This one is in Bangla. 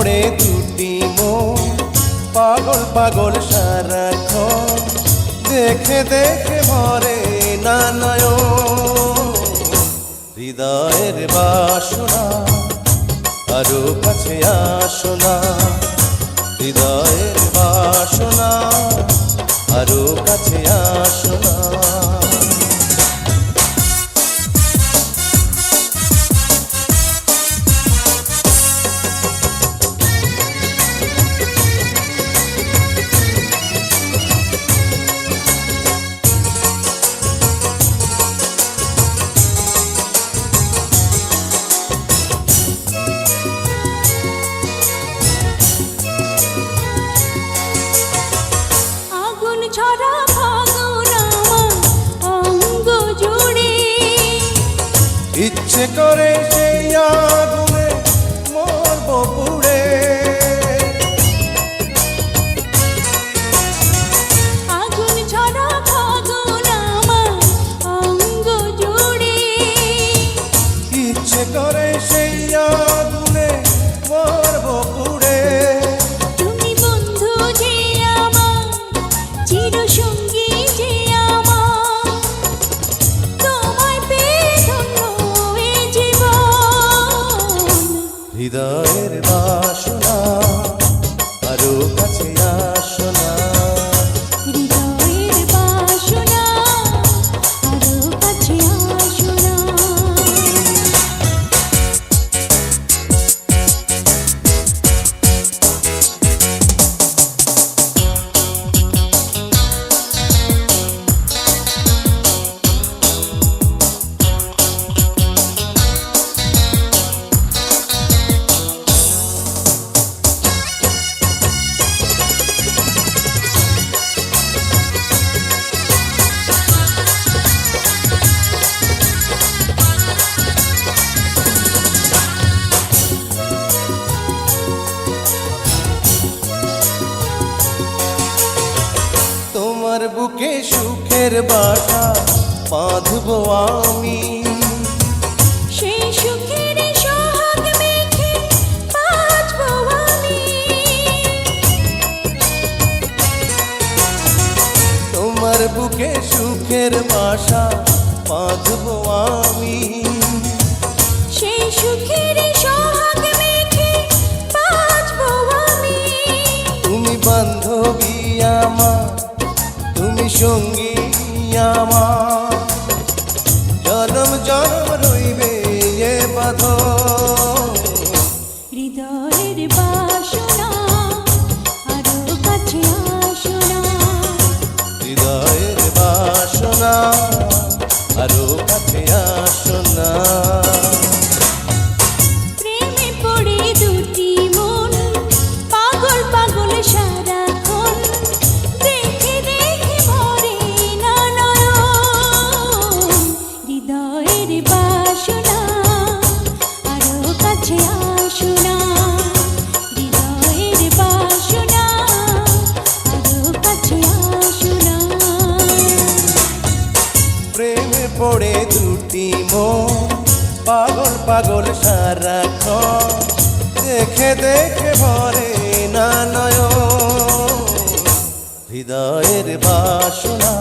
পড়ে দুটি মন পাগল পাগল সারাক্ষণ দেখে দেখে মরে না নয়ন হৃদয়ের বাসনা আরো কাছে আসো না হৃদয়ের বাসনা আরো কাছে আসো না ছড়া ফাগুন আমার অঙ্গ জুড়ে ইচ্ছে করে সেই আগুনে মরব পুড়ে আগুন ছড়া ফাগুন আমার অঙ্গ জুড়ে ইচ্ছে করে সেই আগুনে মরব পুড়ে তুমি বন্ধু যে আমার চিরসঙ্গী যে আমার তোমায় পেয়ে ধন্য এ জীবন হৃদয়ের বাসনা আরো কাছে আসো না হৃদয়ের বাসনা আরো কাছে আসো না তোমার বুকে সুখের বাসা বাঁধবো আমি সেই সুখের সোহাগ মেখে বাঁচবো আমি তোমার বুকে সুখের বাসা বাঁধবো আমি সেই সুখের সোহাগ মেখে বাঁচবো আমি তুমি বান্ধবী আমার তুমি সঙ্গী আমার জনম জনম রইবে এ বাঁধন হৃদয়ের বাসনা আরো কাছে আসো না হৃদয়ের বাসনা আরো কাছে আসো না প্রেমে পড়ে দুটি মন পাগল পাগল সারাক্ষণ দেখে দেখে মরে না নয়ন হৃদয়ের বাসনা আরো কাছে আসো না হৃদয়ের বাসনা আরো কাছে আসো না প্রেমে পড়ে দুটি মন পাগল পাগল সারাক্ষণ দেখে দেখে ভরে না নয়ন হৃদয়ের বাসনা